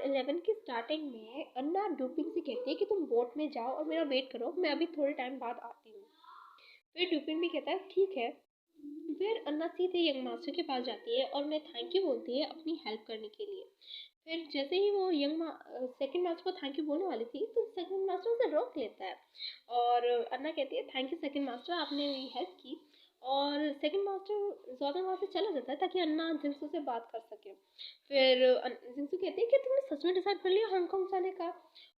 11 की स्टार्टिंग में अन्ना डूपिंग से कहती है कि तुम बोट में जाओ और मेरा वेट करो, मैं अभी थोड़े टाइम बाद आती हूँ। फिर डूपिंग भी कहता है ठीक है। फिर अन्ना सीधे यंग मास्टर के पास जाती है और उन्हें थैंक यू बोलती है अपनी हेल्प करने के लिए। फिर जैसे ही वो सेकंड मास्टर को थैंक यू बोलने वाली थी तो सेकंड मास्टर उसे रोक लेता है। और अन्ना कहती है थैंक यू सेकंड मास्टर, आपने मेरी हेल्प की। और सेकंड मास्टर ज़्यादा वहाँ से चला जाता है ताकि अन्ना जिंसू से बात कर सके। फिर जिंसू कहती है कि तुमने सच में डिसाइड कर लिया हांगकांग जाने का,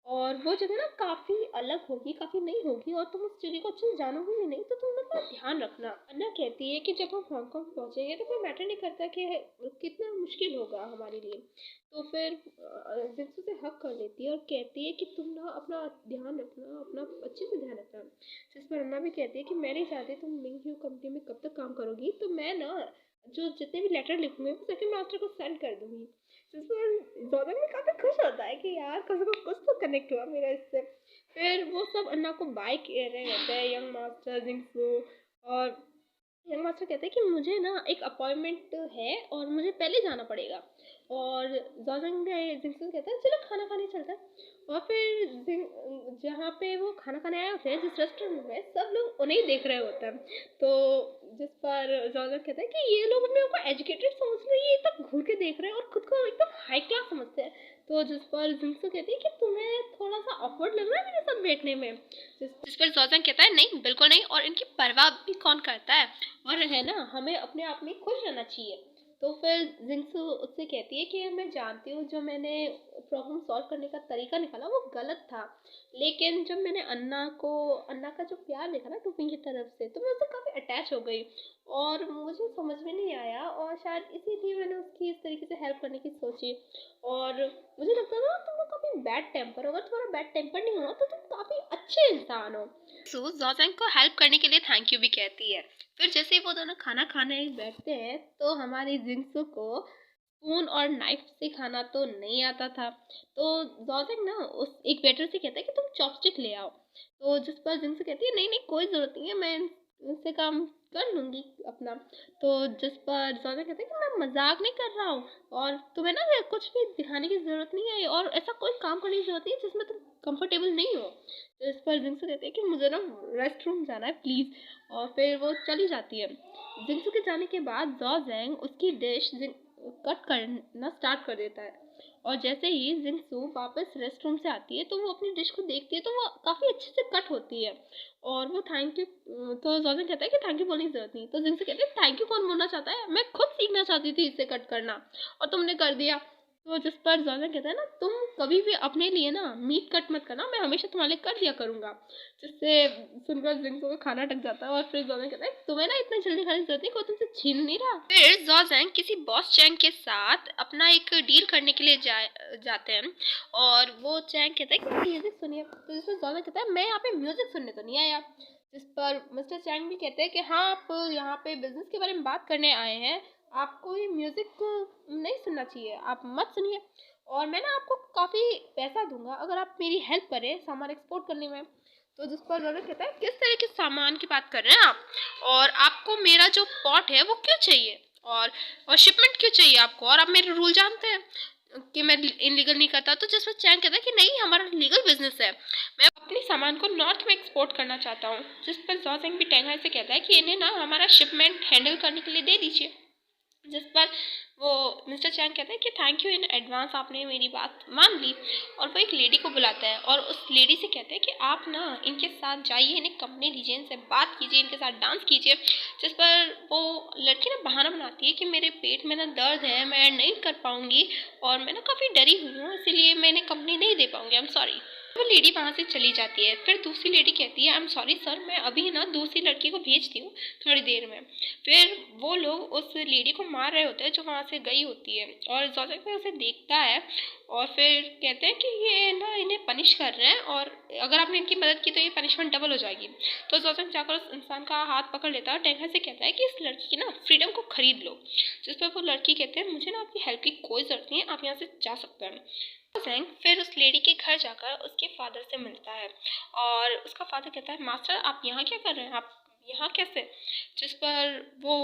और वो जगह ना काफ़ी अलग होगी, काफ़ी नई होगी, और तुम उस जगह को अच्छे से जानोगे भी नहीं, तो तुम लोग का ध्यान रखना। अन्ना कहती है कि जब हम हांगकांग पहुंचेंगे तो कोई मैटर नहीं करता कि कितना मुश्किल होगा हमारे लिए। तो फिर जिंसू से हक कर लेती है और कहती है कि तुम ना अपना ध्यान रखना, अपना अच्छे से ध्यान रखना। जिस पर अन्ना भी कहती है कि मैं नहीं चाहती तुम मिंग ह्यू कंपनी में कब तक काम करोगी, तो मैं ना जो जितने भी लेटर लिखूंगी वो सेकंड मास्टर को सेंड कर दूंगी। जिस पर जोनन भी काफी खुश होता है कि यार कुछ तो कनेक्ट हुआ मेरा इससे। फिर वो सब अन्ना को बाय कह रहे होते हैं, यंग मास्टर, जिंगसू। और यंग मास्टर कहते हैं कि मुझे ना एक अपॉइंटमेंट है और मुझे पहले जाना पड़ेगा। और जिंगसू कहता है चलो खाना खाने चलते हैं। और फिर जहाँ पे वो खाना खाने आए होते हैं, जिस रेस्टोरेंट में, सब लोग उन्हें ही देख रहे होते हैं। तो जिस पर जॉर्जन कहता है कि ये लोग अपने को एजुकेटेड समझ रहे हैं, ये तक घूर के देख रहे हैं और खुद को एकदम हाई क्लास समझते हैं। तो जिस पर जिंगसू कहती है कि तुम्हें थोड़ा सा ऑकवर्ड लग रहा है मेरे साथ बैठने में। जिस पर जॉर्जन कहता है नहीं बिल्कुल नहीं, और इनकी परवाह भी कौन करता है, और है ना हमें अपने आप में खुश रहना चाहिए। तो फिर जिंगसू उससे कहती है कि मैं जानती हूँ जो मैंने प्रॉब्लम सॉल्व करने का तरीका निकाला वो गलत था, लेकिन जब मैंने अन्ना का जो प्यार देखा ना टूपिंग की तरफ से, तो मैं उससे काफ़ी अटैच हो गई। और मुझे समझ में नहीं आया, और शायद इसीलिए मैंने उसकी इस तरीके से हेल्प करने की सोची। और मुझे लगता था तुम लोग काफ़ी बैड टेम्पर हो, अगर तुम्हारा बैड टेम्पर नहीं हुआ तो तुम काफ़ी अच्छे इंसान हो। सू जोसेंग को हेल्प करने के लिए थैंक यू भी कहती है। फिर जैसे ही वो दोनों खाना खाने बैठते हैं तो हमारी जिंगसू को स्पून और नाइफ से खाना तो नहीं आता था। तो जोसेंग ना उस एक वेटर से कहता है कि तुम चॉपस्टिक ले आओ। तो जिस पर जिंगसू कहती है नहीं नहीं कोई ज़रूरत नहीं है, मैं इनसे काम कर लूँगी अपना। तो जिस पर जोसेंग कहता है कि मैं मजाक नहीं कर रहा हूँ, और तुम्हें ना ये कुछ भी दिखाने की ज़रूरत नहीं है, और ऐसा कोई काम करने की ज़रूरत नहीं है जिसमें तुम कंफर्टेबल नहीं हो। तो इस पर जिंगसू कहते हैं कि मुझे ना रेस्ट रूम जाना है प्लीज़। और फिर वो चली जाती है। जिंगसू के जाने के बाद जोसेंग उसकी डिश कट करना स्टार्ट कर देता है। और जैसे ही जिंगसू वापस रेस्ट रूम से आती है तो वो अपनी डिश को देखती है तो वो काफ़ी अच्छे से कट होती है। और वो थैंक यू, तो जोसेंग कहता है कि थैंक यू बोलने की जरूरत नहीं। तो जिंगसू कहते हैं थैंक यू कौन बोलना चाहता है, मैं खुद सीखना चाहती थी इसे कट करना और तुमने कर दिया। तो जिस पर जोसेंग कहता है ना तुम कभी भी अपने लिए ना मीट कट मत करना, मैं हमेशा तुम्हारे लिए कर दिया करूंगा। जिससे सुनकर जिंगसू को खाना अटक जाता है और फिर जोसेंग कहता है तुम्हें ना इतना जल्दी खाने की जरूरत नहीं, कोई तुमसे छीन नहीं रहा। फिर जोसेंग किसी बॉस चैंग के साथ अपना एक डील करने के लिए जाते हैं। और वो चैंग कहता है कि म्यूजिक सुनिए। तो जिसमें जोसेंग कहता है मैं यहाँ पे म्यूजिक सुनने तो नहीं आया। जिस पर मिस्टर चैंग भी कहते हैं कि हाँ आप यहाँ पे बिजनेस के बारे में बात करने आए हैं, आपको ये म्यूजिक नहीं सुनना चाहिए, आप मत सुनिए, और मैं ना आपको काफ़ी पैसा दूंगा अगर आप मेरी हेल्प करें सामान एक्सपोर्ट करने में। तो जिस पर रोनक कहता है किस तरह के सामान की बात कर रहे हैं आप, और आपको मेरा जो पॉट है वो क्यों चाहिए, और शिपमेंट क्यों चाहिए आपको, और आप मेरे रूल जानते हैं कि मैं इनलीगल नहीं करता। तो जिस पर चैंग कहता है कि नहीं हमारा लीगल बिजनेस है, मैं अपने सामान को नॉर्थ में एक्सपोर्ट करना चाहता हूँ। जिस पर जोसेंग भी टैंगाई से कहता है कि इन्हें ना हमारा शिपमेंट हैंडल करने के लिए दे दीजिए। जिस पर वो मिस्टर चैंग कहते हैं कि थैंक यू इन एडवांस, आपने मेरी बात मान ली। और वो एक लेडी को बुलाता है और उस लेडी से कहते हैं कि आप ना इनके साथ जाइए, इन्हें कंपनी दीजिए, इनसे बात कीजिए, इनके साथ डांस कीजिए। जिस पर वो लड़की ना बहाना बनाती है कि मेरे पेट में ना दर्द है, मैं नहीं कर पाऊँगी, और मैं ना काफ़ी डरी हुई हूँ, इसीलिए मैं इन्हें कंपनी नहीं दे पाऊँगी, आई एम सॉरी। वो लेडी वहाँ से चली जाती है। फिर दूसरी लेडी कहती है आई एम सॉरी सर, मैं अभी ना दूसरी लड़की को भेजती हूँ थोड़ी देर में। फिर वो लोग उस लेडी को मार रहे होते हैं जो वहाँ से गई होती है, और जोसेफ फिर उसे देखता है और फिर कहते हैं कि ये ना इन्हें पनिश कर रहे हैं, और अगर आपने इनकी मदद की तो ये पनिशमेंट डबल हो जाएगी। तो जोसेफ जाकर उस इंसान का हाथ पकड़ लेता है और टेंगा से कहता है कि इस लड़की की ना फ्रीडम को खरीद लो। जिस पर वो लड़की कहते हैं मुझे ना आपकी हेल्प की कोई ज़रूरत नहीं है, आप यहाँ से जा सकते हैं। जोसेफ फिर उस लेडी के घर जाकर उसके फादर से मिलता है, और उसका फादर कहता है मास्टर आप यहाँ क्या कर रहे हैं, आप यहाँ कैसे? जिस पर वो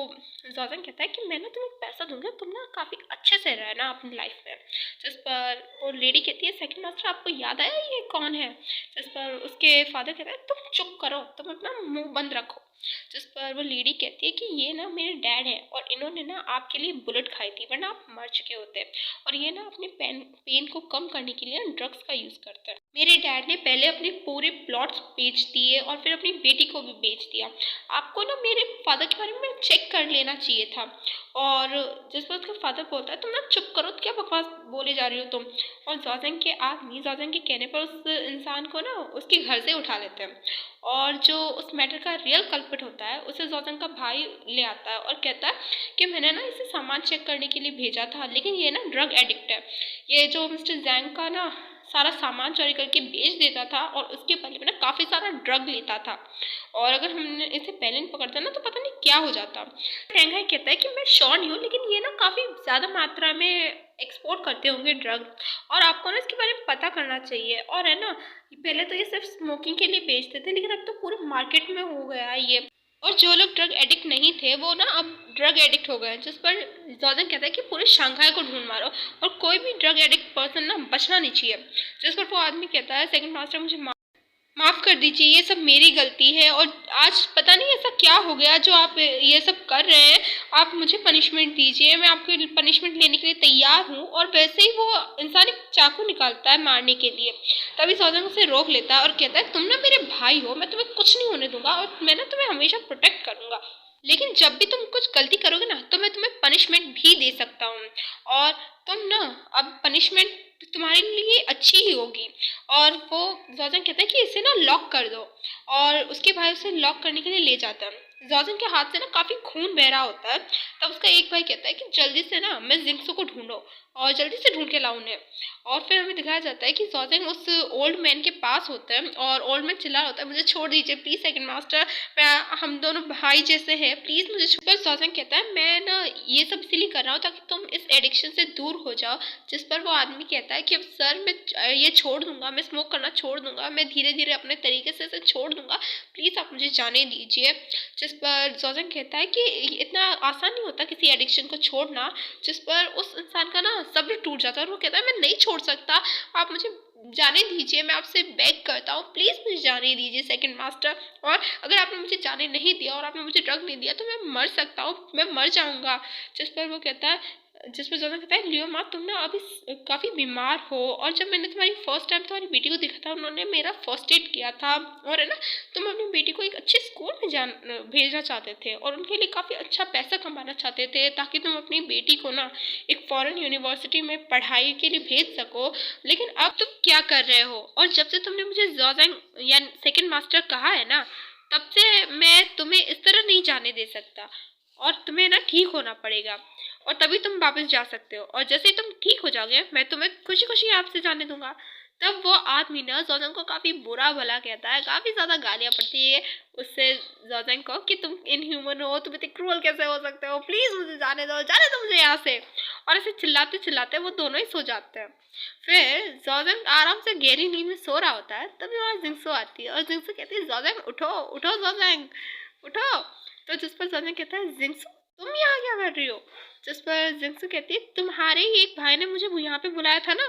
ज़ॉज़न कहता है कि मैं ना तुम्हें पैसा दूंगा, तुम ना काफ़ी अच्छे से रहना अपनी लाइफ में। जिस पर वो लेडी कहती है सेकंड मास्टर आपको याद आया ये कौन है? जिस पर उसके फादर कहता है तुम चुप करो, तुम अपना मुंह बंद रखो। जिस पर वो लेडी कहती है कि ये ना मेरे डैड हैं और इन्होंने ना आपके लिए बुलेट खाई थी वरना आप मर चुके होते, और ये ना अपने पेन को कम करने के लिए ड्रग्स का यूज़ करते हैं। मेरे डैड ने पहले अपने पूरे प्लॉट्स बेच दिए और फिर अपनी बेटी को भी बेच दिया। आपको ना मेरे फादर के बारे में चेक कर लेना चाहिए था। और जिस पर उसका फादर बोलता है तुम ना चुप करो, क्या बकवास बोले जा रही हो तुम। और जॉज़न के आदमी जॉज़न के कहने पर उस इंसान को ना उसके घर से उठा लेते हैं, और जो उस मैटर का रियल कल्प्रिट होता है उसे जॉज़न का भाई ले आता है और कहता है कि मैंने ना इसे सामान चेक करने के लिए भेजा था, लेकिन ये ना ड्रग एडिक्ट है। ये जो मिस्टर जैंग का ना सारा सामान चोरी करके बेच देता था और उसके बदले में ना काफ़ी सारा ड्रग लेता था, और अगर हमने इसे पहले नहीं पकड़ता ना तो पता नहीं क्या हो जाता। टेंगाई कहता है कि मैं श्योर नहीं हूँ, लेकिन ये ना काफ़ी ज़्यादा मात्रा में एक्सपोर्ट करते होंगे ड्रग, और आपको ना इसके बारे में पता करना चाहिए। और है ना, पहले तो ये सिर्फ स्मोकिंग के लिए बेचते थे, लेकिन अब तो पूरे मार्केट में हो गया है ये, और जो लोग ड्रग एडिक्ट नहीं थे वो ना अब ड्रग एडिक्ट हो गए हैं। जिस पर जॉर्डन कहता है कि पूरे शंघाई को ढूंढ मारो और कोई भी ड्रग एडिक्ट पर्सन ना बचना नहीं चाहिए। जिस पर वो आदमी कहता है सेकंड मास्टर मुझे माफ़ कर दीजिए, ये सब मेरी गलती है, और आज पता नहीं ऐसा क्या हो गया जो आप ये सब कर रहे हैं। आप मुझे पनिशमेंट दीजिए, मैं आपके पनिशमेंट लेने के लिए तैयार हूँ। और वैसे ही वो इंसान एक चाकू निकालता है मारने के लिए, तभी सौजन उसे रोक लेता है और कहता है तुम ना मेरे भाई हो, मैं तुम्हें कुछ नहीं होने दूंगा और मैं ना तुम्हें हमेशा प्रोटेक्ट करूंगा, लेकिन जब भी तुम कुछ गलती करोगे ना तो मैं तुम्हें पनिशमेंट भी दे सकता हूँ, और तुम ना अब पनिशमेंट तुम्हारे लिए अच्छी ही होगी। और वो जॉर्जन कहता है कि इसे ना लॉक कर दो, और उसके भाई उसे लॉक करने के लिए ले जाता है। जॉर्जन के हाथ से ना काफ़ी खून बह रहा होता है। तब उसका एक भाई कहता है कि जल्दी से ना मैं जिंक्सो को ढूंढो और जल्दी से ढूंढ के लाओ उन्हें। और फिर हमें दिखाया जाता है कि जॉर्जन उस ओल्ड मैन के पास होता है और ओल्ड मैन चिल्ला रहा होता है मुझे छोड़ दीजिए प्लीज़ सेकंड मास्टर, मैं हम दोनों भाई जैसे हैं, प्लीज़ मुझे छोड़। जॉर्जन कहता है मैं ना ये सब इसीलिए कर रहा हूँ ताकि तुम इस एडिक्शन से दूर हो जाओ। जिस पर वो आदमी कहता है कि अब सर मैं ये छोड़ दूंगा, मैं स्मोक करना छोड़ दूंगा, मैं धीरे धीरे अपने तरीके से इसे छोड़ दूंगा, प्लीज़ आप मुझे जाने दीजिए। जिस पर जॉर्जन कहता है कि इतना आसान नहीं होता किसी एडिक्शन को छोड़ना। जिस पर उस इंसान का ना सब्र टूट जाता है और वो कहता है मैं नहीं छोड़ सकता, आप मुझे जाने दीजिए, मैं आपसे बेग करता हूँ, प्लीज़ मुझे जाने दीजिए सेकंड मास्टर। और अगर आपने मुझे जाने नहीं दिया और आपने मुझे ड्रग नहीं दिया तो मैं मर सकता हूँ, मैं मर जाऊँगा। जिस पर वो कहता है जिस पर जॉर्डन कहता है लियो माँ तुम ना अभी काफ़ी बीमार हो, और जब मैंने तुम्हारी फर्स्ट टाइम तुम्हारी बेटी को देखा था उन्होंने मेरा फर्स्ट एड किया था, और है ना तुम अपनी बेटी को एक अच्छे स्कूल में भेजना चाहते थे और उनके लिए काफ़ी अच्छा पैसा कमाना चाहते थे ताकि तुम अपनी बेटी को ना एक फॉरेन यूनिवर्सिटी में पढ़ाई के लिए भेज सको। लेकिन अब तुम क्या कर रहे हो, और जब से तुमने मुझे जॉर्डन या सेकंड मास्टर कहा है ना तब से मैं तुम्हें इस तरह नहीं जाने दे सकता, और तुम्हें ना ठीक होना पड़ेगा और तभी तुम वापस जा सकते हो, और जैसे ही तुम ठीक हो जाओगे मैं तुम्हें खुशी खुशी आपसे जाने दूंगा। तब वो आदमी ना जॉर्डन को काफ़ी बुरा भला कहता है, काफ़ी ज़्यादा गालियाँ पड़ती है उससे जॉर्डन को कि तुम इनह्यूमन हो, तुम इतने क्रूअल कैसे हो सकते हो, प्लीज़ मुझे जाने दो मुझे यहाँ से। और ऐसे चिल्लाते चिल्लाते वो दोनों ही सो जाते हैं। फिर जॉर्डन आराम से गहरी नींद में सो रहा होता है, तभी वहाँ जिंक्सो आती है और जिंक्सो कहती है जॉर्डन उठो उठो जॉर्डन उठो। तो जिस पर जॉर्डन कहता है जिंक्सो तुम यहाँ क्या कर रही हो। जिस पर जिंक्सो कहती है तुम्हारे ही एक भाई ने मुझे यहाँ पे बुलाया था ना।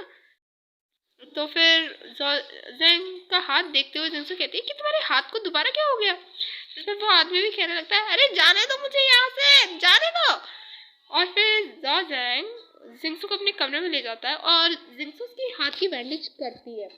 तो फिर जैंग का हाथ देखते हुए जिंक्सो कहती है कि तुम्हारे हाथ को दोबारा क्या हो गया। जिस पर वो आदमी भी कहने लगता है अरे जाने दो मुझे यहाँ से जाने दो। और फिर जैंग जिंक्सो को अपने कमरे में ले जाता है और जिंक्सो उसके हाथ की बैंडेज करती है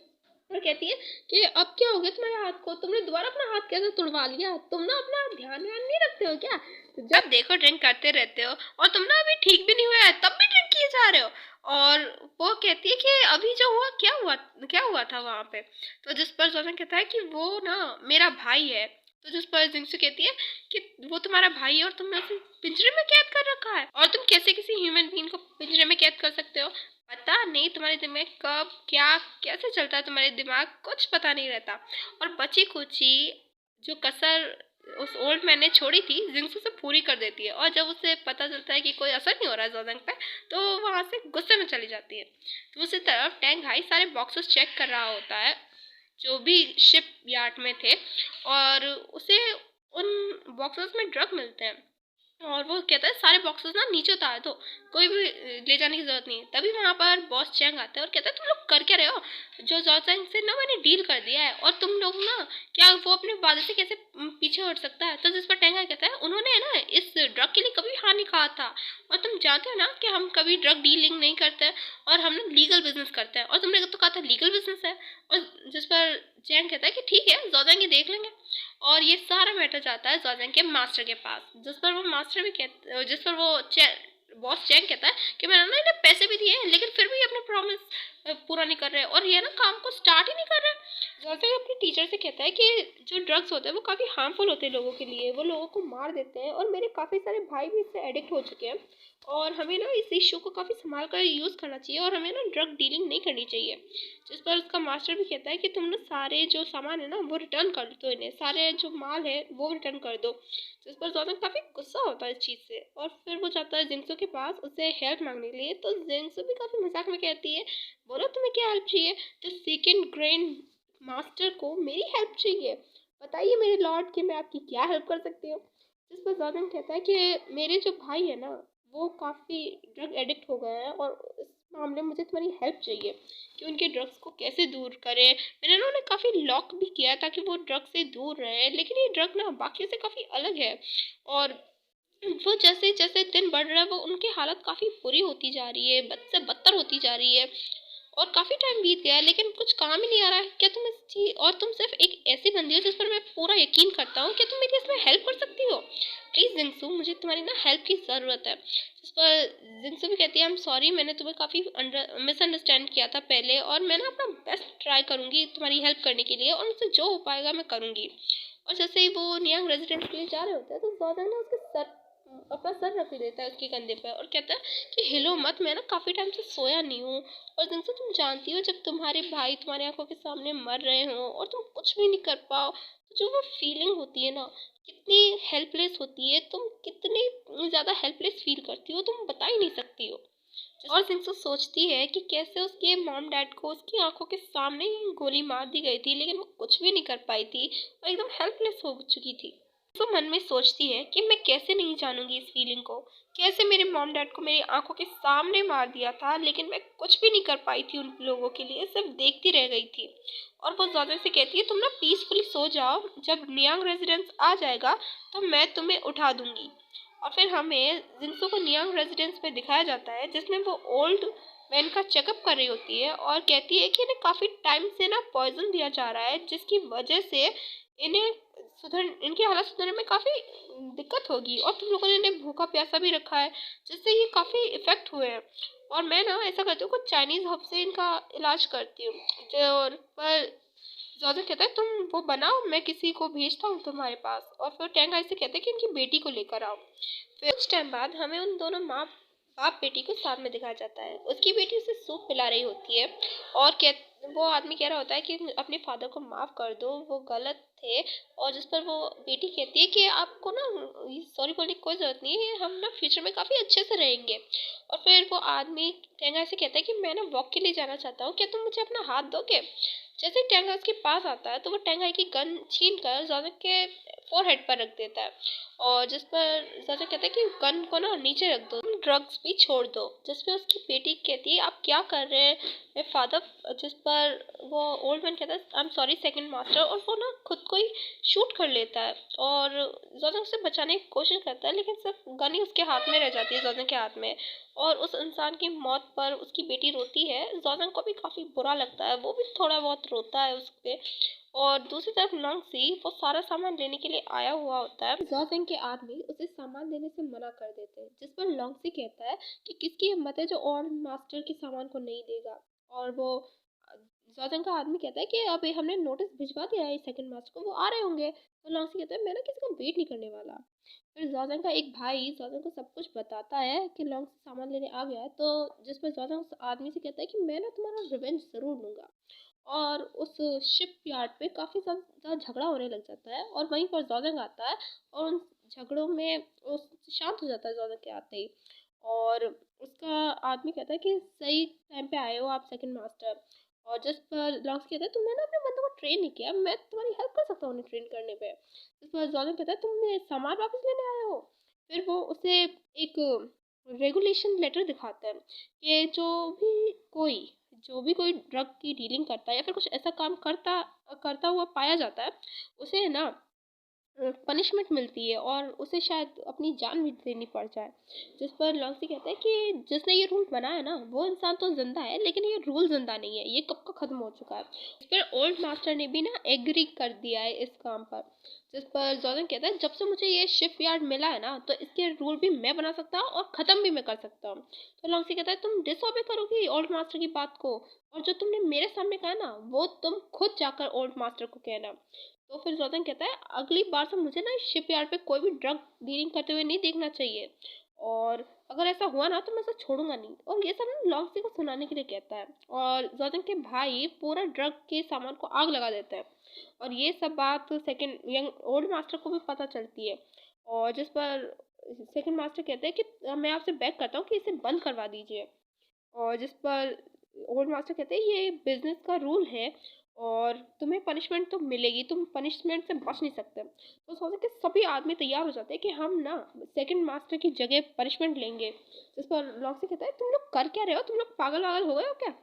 और कहती है कि अब क्या हो गया तुम्हारे हाथ को, तुमने दोबारा अपना हाथ कैसे तुड़वा लिया, तुम ना अपना ध्यान नहीं रखते हो क्या, तो जब देखो ड्रिंक करते रहते हो, और तुम ना अभी ठीक भी नहीं हुआ है तब भी ड्रिंक किए जा रहे हो। और वो कहती है कि अभी जो हुआ क्या हुआ था वहाँ पे। तो जिस पर जॉर्डन कहता है कि वो ना मेरा भाई है। तो जिस पर जिंक्सो कहती है कि वो तुम्हारा भाई है और तुमने उसे पिंजरे में कैद कर रखा है, और तुम कैसे किसी ह्यूमन बीइंग को पिंजरे में कैद कर सकते हो, पता नहीं तुम्हारे दिमाग कब क्या कैसे चलता है, तुम्हारे दिमाग कुछ पता नहीं रहता। और बची कुची जो कसर उस ओल्ड मैन ने छोड़ी थी जिंक्सो से पूरी कर देती है, और जब उसे पता चलता है कि कोई असर नहीं हो रहा है जॉर्डन पे तो वहाँ से गुस्से में चली जाती है। तो उसी तरफ टैंग हाई सारे बॉक्सेस चेक कर रहा होता है जो भी शिप यार्ड में थे, और उसे उन बॉक्सेस में ड्रग मिलते हैं। और वो कहता है सारे बॉक्सेस ना नीचे उतार दो, कोई भी ले जाने की जरूरत नहीं है। तभी वहाँ पर बॉस चैंग आता है और कहता है तुम लोग कर क्या रहे हो, जो जॉ चैंग से ना मैंने डील कर दिया है, और तुम लोग ना क्या वो अपने वादे से कैसे पीछे हट सकता है। तो जिस पर टेंगा कहता है उन्होंने है ना इस ड्रग के लिए कभी हाँ नहीं कहा था, और तुम जानते हो ना कि हम कभी ड्रग डीलिंग नहीं करते, और हम ना लीगल बिजनेस करते हैं, और तुमने तो कहा था लीगल बिजनेस है। और जिस पर चैंग कहता है कि ठीक है जॉ चैंग ये देख लेंगे। और ये सारा मैटर जाता है जॉर्जन के मास्टर के पास, जिस पर वो मास्टर भी कहते, जिस पर वो बॉस चैंग कहता है कि मैंने ना इन्हें पैसे भी दिए हैं लेकिन फिर भी अपने प्रॉमिस पूरा नहीं कर रहे, और ये ना काम को स्टार्ट ही नहीं कर रहे। जॉर्जन अपने टीचर से कहता है कि जो ड्रग्स होते हैं वो काफ़ी हार्मफुल होते हैं लोगों के लिए, वो लोगों को मार देते हैं, और मेरे काफ़ी सारे भाई भी इससे एडिक्ट हो चुके हैं, और हमें ना इस इशू को काफ़ी संभाल कर यूज़ करना चाहिए, और हमें ना ड्रग डीलिंग नहीं करनी चाहिए। जिस पर उसका मास्टर भी कहता है कि तुम ना सारे जो सामान है ना वो रिटर्न कर दो, इन्हें सारे जो माल है वो रिटर्न कर दो। जिस पर जॉर्डन काफ़ी गुस्सा होता है इस चीज़ से, और फिर वो जाता है जिंक्सो के पास उससे हेल्प मांगने के लिए। तो जिंक्सो भी काफ़ी मजाक में कहती है, बोलो तुम्हें क्या हेल्प चाहिए। तो सेकेंड ग्रैंड मास्टर को मेरी हेल्प चाहिए, बताइए मेरे लॉर्ड कि मैं आपकी क्या हेल्प कर सकती हूँ। जिस पर जॉर्डन कहता है कि मेरे जो भाई है ना वो काफ़ी ड्रग एडिक्ट हो गए हैं, और इस मामले में मुझे तुम्हारी हेल्प चाहिए कि उनके ड्रग्स को कैसे दूर करें। मैंने ना उन्हें काफ़ी लॉक भी किया ताकि वो ड्रग से दूर रहे, लेकिन ये ड्रग ना बाकियों से काफ़ी अलग है, और वो जैसे जैसे दिन बढ़ रहा है वो उनकी हालत काफ़ी बुरी होती जा रही है, बद से बदतर होती जा रही है। और काफ़ी टाइम बीत गया है लेकिन कुछ काम ही नहीं आ रहा है। क्या तुम इस चीज, और तुम सिर्फ एक ऐसी बंदी हो जिस पर मैं पूरा यकीन करता हूँ, क्या तुम मेरी इसमें हेल्प कर सकती हो। प्लीज़ जिंक्सू मुझे तुम्हारी ना हेल्प की ज़रूरत है। जिस पर जिंक्सू भी कहती है आई एम सॉरी, मैंने तुम्हें काफ़ी मिसअंडरस्टैंड किया था पहले, और मैं ना अपना बेस्ट ट्राई करूँगी तुम्हारी हेल्प करने के लिए, और मुझसे जो हो पाएगा मैं करूँगी। और जैसे ही वो नियांग रेजिडेंस के लिए जा रहे होते हैं तो जॉर्डन ना उसके सर अपना सर रख देता है उसके कंधे पर, और कहता है कि हिलो मत, मैं ना काफ़ी टाइम से सोया नहीं हूँ। और जिनसे तुम जानती हो जब तुम्हारे भाई तुम्हारी आंखों के सामने मर रहे हो और तुम कुछ भी नहीं कर पाओ, तो जो वो फीलिंग होती है ना कितनी हेल्पलेस होती है, तुम कितनी ज़्यादा हेल्पलेस फील करती हो तुम बता ही नहीं सकती हो। और जिनसे सोचती है कि कैसे उसके मॉम डैड को उसकी आंखों के सामने ही गोली मार दी गई थी लेकिन वो कुछ भी नहीं कर पाई थी, वो एकदम हेल्पलेस हो चुकी थी। तो मन में सोचती है कि मैं कैसे नहीं जानूंगी इस फीलिंग को, कैसे मेरे मॉम डैड को मेरी आंखों के सामने मार दिया था लेकिन मैं कुछ भी नहीं कर पाई थी उन लोगों के लिए, सिर्फ देखती रह गई थी। और वो ज़्यादा से कहती है तुम ना पीसफुली सो जाओ, जब नियांग रेजिडेंस आ जाएगा तो मैं तुम्हें उठा दूंगी। और फिर हमें जिनसो को नियांग रेजिडेंस में दिखाया जाता है जिसमें वो ओल्ड मैन का चेकअप कर रही होती है, और कहती है कि इन्हें काफ़ी टाइम से ना पॉइजन दिया जा रहा है जिसकी वजह से इन्हें इनकी हालत सुधरने में काफ़ी दिक्कत होगी, और तुम लोगों ने इन्हें भूखा प्यासा भी रखा है जिससे ये काफ़ी इफ़ेक्ट हुए हैं। और मैं ना ऐसा करती हूँ कुछ चाइनीज़ हर्ब से इनका इलाज करती हूँ। जो पर ज़्यादा कहता है तुम वो बनाओ, मैं किसी को भेजता हूँ तुम्हारे पास। और फिर टैंग आई से कहते हैं कि इनकी बेटी को लेकर आओ। फिर कुछ टाइम बाद हमें उन दोनों माँ बाप बेटी को साथ में दिखाया जाता है, उसकी बेटी उसे सूप पिला रही होती है, और वो आदमी कह रहा होता है कि अपने फादर को माफ़ कर दो वो गलत थे। और जिस पर वो बेटी कहती है कि आपको ना सॉरी बोलने की कोई ज़रूरत नहीं है, हम ना फ्यूचर में काफ़ी अच्छे से रहेंगे। और फिर वो आदमी टेंगा से कहता है कि मैं ना वॉक के लिए जाना चाहता हूँ, क्या तुम मुझे अपना हाथ दोगे। जैसे ही टेंगा उसके पास आता है तो वो टेंगा की गन छीन कर ज़्यादा के फोरहेड पर रख देता है, और जिस पर ज़्यादा कहता है कि गन को ना नीचे रख दो, तुम ड्रग्स भी छोड़ दो। जिस पे उसकी बेटी कहती है आप क्या कर रहे हैं फादर। जिस पर वो ओल्ड मैन कहता है I am sorry second master, और वो ना खुद को ही शूट कर लेता है, और ज़्यादा उसे बचाने की कोशिश करता है लेकिन सिर्फ गन ही उसके हाथ में रह जाती है ज़्यादा के हाथ में। और उस इंसान की मौत पर उसकी बेटी रोती है, ज़्यादा को भी काफ़ी बुरा लगता है, वो भी थोड़ा बहुत रोता है उस पे। और दूसरी तरफ लॉन्गसी वो सारा सामान लेने के लिए आया हुआ होता है, जॉसिंग के आदमी उसे सामान देने से मना कर देते हैं, जिस पर लॉन्गसी कहता है कि किसकी हिम्मत है जो और मास्टर के सामान को नहीं देगा। और वो जॉसिंग का आदमी कहता है कि अभी हमने नोटिस भिजवा दिया है सेकंड मास्टर को, वो आ रहे होंगे। तो लॉन्गसी कहता है मैं ना किसी का वेट नहीं करने वाला। फिर जॉर्डन का एक भाई जॉर्डन को सब कुछ बताता है कि लॉन्ग से सामान लेने आ गया है, तो जिस पर जॉर्डन उस आदमी से कहता है कि मैं ना तुम्हारा रिवेंज ज़रूर लूँगा। और उस शिप यार्ड पे काफ़ी ज़्यादा झगड़ा होने लग जाता है, और वहीं पर जॉर्डन आता है, और उन झगड़ों में उस शांत हो जाता है जॉर्डन के आते ही। और उसका आदमी कहता है कि सही टाइम पे आए हो आप सेकंड मास्टर। और जिस पर लॉन्स कहता है तुमने ना अपने बंदों को ट्रेन नहीं किया, मैं तुम्हारी हेल्प कर सकता हूँ उन्हें ट्रेन करने पे। जिस पर जॉन कहता है तुमने सामान वापस लेने आए हो। फिर वो उसे एक रेगुलेशन लेटर दिखाता है कि जो भी कोई ड्रग की डीलिंग करता है या फिर कुछ ऐसा काम करता करता हुआ पाया जाता है, उसे ना पनिशमेंट मिलती है और उसे शायद अपनी जान भी देनी पड़ जाए। जिस पर लॉन्सी कहता है कि जिसने ये रूल बनाया ना वो इंसान तो जिंदा है, लेकिन ये रूल जिंदा नहीं है, ये कब का खत्म हो चुका है। इस पर ओल्ड मास्टर ने भी ना एग्री कर दिया है इस काम पर। जिस पर जॉर्डन कहता है जब से मुझे ये शिप यार्ड मिला है ना, तो इसके रूल भी मैं बना सकता हूँ और ख़त्म भी मैं कर सकता हूँ। तो लॉन्सी कहता है तुम डिसऑबे करोगी ओल्ड मास्टर की बात को, और जो तुमने मेरे सामने कहा ना वो तुम खुद जाकर ओल्ड मास्टर को कहना। तो फिर जॉर्डन कहता है अगली बार से मुझे ना शिप यार्ड पे कोई भी ड्रग डीलिंग करते हुए नहीं देखना चाहिए, और अगर ऐसा हुआ ना तो मैं उसे छोड़ूंगा नहीं। और ये सब ना लॉन्सी को सुनाने के लिए कहता है, और जॉर्डन के भाई पूरा ड्रग के सामान को आग लगा देता है। और ये सब बात सेकंड यंग ओल्ड मास्टर को भी पता चलती है। और जिस पर सेकंड मास्टर कहते हैं कि मैं आपसे बेग करता हूँ कि इसे बंद करवा दीजिए। और जिस पर ओल्ड मास्टर कहते हैं ये बिजनेस का रूल है और तुम्हें पनिशमेंट तो मिलेगी, तुम पनिशमेंट से बच नहीं सकते। तो सोचते कि सभी आदमी तैयार हो जाते हैं कि हम ना सेकंड मास्टर की जगह पनिशमेंट लेंगे। जिस पर लॉन्सी कहता है तुम लोग कर क्या रहे हो, तुम लोग पागल वागल हो गए हो क्या।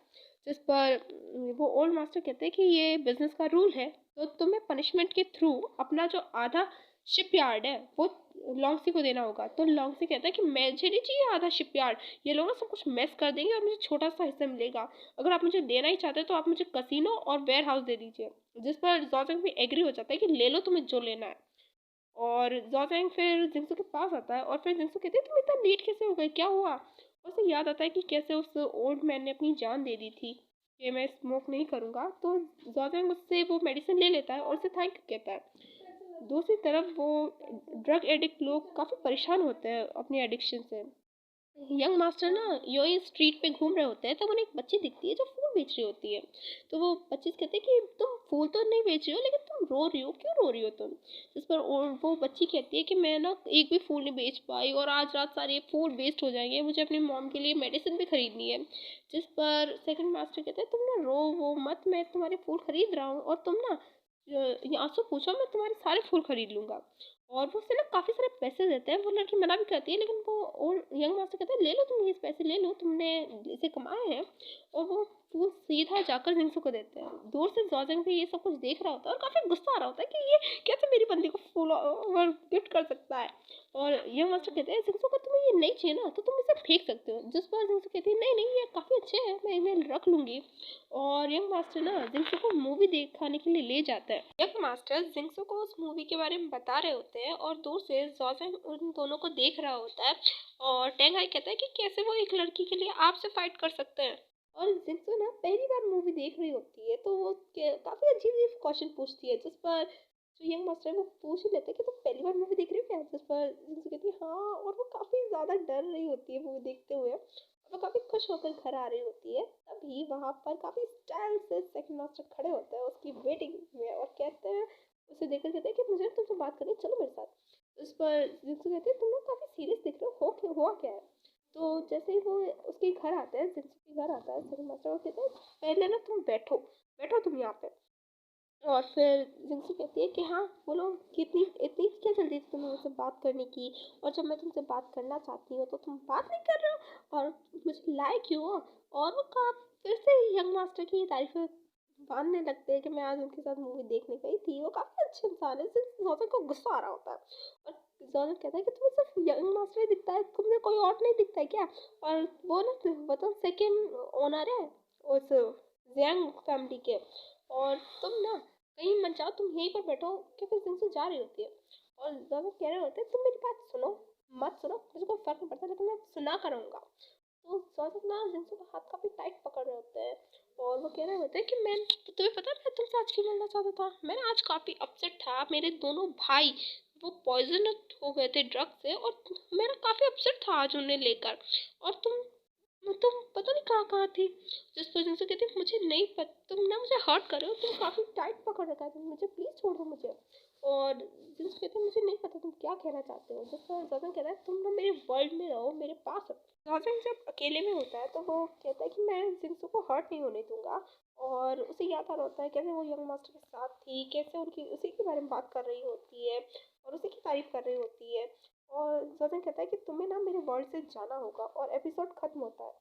जिस पर वो ओल्ड मास्टर कहते हैं कि ये बिजनेस का रूल है, तो तुम्हें पनिशमेंट के थ्रू अपना जो आधा शिपयार्ड है वो लॉन्सी को देना होगा। तो लॉन्सी कहता है कि मुझे नहीं चाहिए आधा शिपयार्ड, ये लोग ना सब कुछ मेस कर देंगे और मुझे छोटा सा हिस्सा मिलेगा। अगर आप मुझे देना ही चाहते हो तो आप मुझे कसिनो और वेयर हाउस दे दीजिए। जिस पर जॉर्जेंग भी एग्री हो जाता है कि ले लो तुम्हें जो लेना है। और जॉर्जेंग फिर जिंसू के पास आता है और फिर जिंसू कहती है तुम इतना लेट कैसे हो गए, क्या हुआ। और उसे याद आता है कि कैसे उस ओल्ड मैन ने अपनी जान दे दी थी कि मैं स्मोक नहीं करूँगा। तो जॉर्जेंग उससे वो मेडिसिन ले लेता है और उसे थैंक यू कहता है। दूसरी तरफ वो ड्रग एडिक्ट लोग काफ़ी परेशान होते हैं अपनी एडिक्शन से। यंग मास्टर ना यूं ही स्ट्रीट पे घूम रहे होते हैं तब उन्हें एक बच्ची दिखती है जो फूल बेच रही होती है। तो वो बच्ची से कहते हैं कि तुम फूल तो नहीं बेच रही हो, लेकिन तुम रो रही हो, क्यों रो रही हो तुम। जिस पर वो बच्ची कहती है कि मैं ना एक भी फूल नहीं बेच पाई और आज रात सारे फूल वेस्ट हो जाएंगे, मुझे अपनी मॉम के लिए मेडिसिन भी खरीदनी है। जिस पर सेकंड मास्टर कहते हैं तुम ना रो वो मत, मैं तुम्हारे फूल खरीद रहा हूँ और तुम ना यहाँ से पूछो, मैं तुम्हारे सारे फूल खरीद लूंगा। और वो उसे ना काफ़ी सारे पैसे देते हैं। वो लड़की मना भी करती है, लेकिन वो और यंग मास्टर कहता है ले लो तुम ये पैसे ले लो, तुमने इसे कमाए हैं। और वो सीधा जाकर जिंसू को देते हैं। दूर से जॉर्जिंग भी ये सब कुछ देख रहा होता है और काफ़ी गुस्सा आ रहा होता है कि ये कैसे मेरी बंदी को फूल और गिफ्ट कर सकता है। और यंग मास्टर कहते हैं जिंसू को तुम्हें ये नहीं चाहिए ना तो तुम इसे फेंक सकते हो। जिस पर जिंसू कहती है नहीं नहीं ये काफ़ी अच्छे हैं, मैं इन्हें रख लूँगी। और यंग मास्टर ना जिंसू को मूवी दिखाने के लिए ले जाता है। यंग मास्टर जिंसू को उस मूवी के बारे में बता रहे होते हैं और दूर से जॉर्जिंग उन दोनों को देख रहा होता है। और टेंगाई कहता है कि कैसे वो एक लड़की के लिए आपसे फाइट कर सकते हैं। और जिंसू ना पहली बार मूवी देख रही होती है तो वो काफी अजीब अजीब क्वेश्चन पूछती है। जिस पर जो यंग मास्टर है वो पूछ ही लेते हैं कि तुम पहली बार मूवी देख रही हो क्या। जिस पर जिंसू कहती है हाँ, और वो काफी ज्यादा डर रही होती है मूवी देखते हुए। वो काफी खुश होकर घर आ रही होती है। तभी वहां पर काफी स्टाइल से सेकंड मास्टर खड़े होते हैं उसकी वेटिंग में और कहते हैं, उसे देखकर कहते हैं कि मुझे तुमसे बात करनी है, चलो मेरे साथ। उस पर जिंसू कहती है तुम लोग काफी सीरियस दिख रहे हो क्या, हुआ क्या है। तो जैसे ही वो उसके घर आता है, जिंसू के घर आता है सेकंड मास्टर, वो कहते हैं पहले ना तुम बैठो, बैठो तुम यहाँ पे। और फिर जिंसू कहती है कि हाँ बोलो, कितनी इतनी क्या जल्दी थी तुम्हें मुझसे बात करने की, और जब मैं तुमसे बात करना चाहती हूँ तो तुम बात नहीं कर रहे हो और मुझे लाए क्यों हो। और वो फिर से यंग मास्टर की तारीफें बांधने लगते हैं कि मैं आज उनके साथ मूवी देखने गई थी, वो काफ़ी अच्छे इंसान है। सिर्फ जॉर्जन को गुस्सा आ रहा होता है। और जॉर्जन कहता है कि तुम्हें सिर्फ यंग मास्टर ही दिखता है, तुम्हें कोई और नहीं दिखता है क्या। और वो ना वो तो सेकेंड ओनर है उस जैंग फैमिली के, और तुम ना कहीं मत जाओ, तुम यहीं पर बैठो, क्योंकि जिनसे जा रही होती है। और ज़्यादा कह रहे होते हैं तुम मेरी बात सुनो, मत सुनो, मुझे कोई फर्क नहीं पड़ता, लेकिन मैं सुना करूँगा। तो ज़्यादा ना जिनसे का हाथ काफ़ी टाइट पकड़ रहे होते हैं। और वो कह रहे होते हैं कि मैं, तुम्हें पता है मैं तुमसे आज क्यों मिलना चाहता था, मैं आज काफ़ी अपसेट था, मेरे दोनों भाई वो पॉइजन हो गए थे ड्रग से, और मेरा काफ़ी अपसेट था आज उन्हें लेकर। और तुम तुम पता नहीं कहाँ कहाँ थी। जिस पर जिनसे कहती मुझे नहीं पता, तुम ना मुझे हर्ट कर रहे हो, तुम काफ़ी टाइट पकड़ रखा है, तुम मुझे प्लीज़ छोड़ दो मुझे। और जिनसे कहते मुझे नहीं पता तुम क्या कहना चाहते हो। जिस पर जतन कहता है तुम ना मेरे वर्ल्ड में रहो, मेरे पास रहो। जतन जब अकेले में होता है तो वो कहता है कि मैं जिनसू को हर्ट नहीं होने दूंगा। और उसे याद आ रहा होता है कैसे वो यंग मास्टर के साथ थी, कैसे उनकी उसी के बारे में बात कर रही होती है और उसी की तारीफ कर रही होती है। और जतन कहता है कि तुम्हें ना मेरे वर्ल्ड से जाना होगा, और एपिसोड खत्म होता है।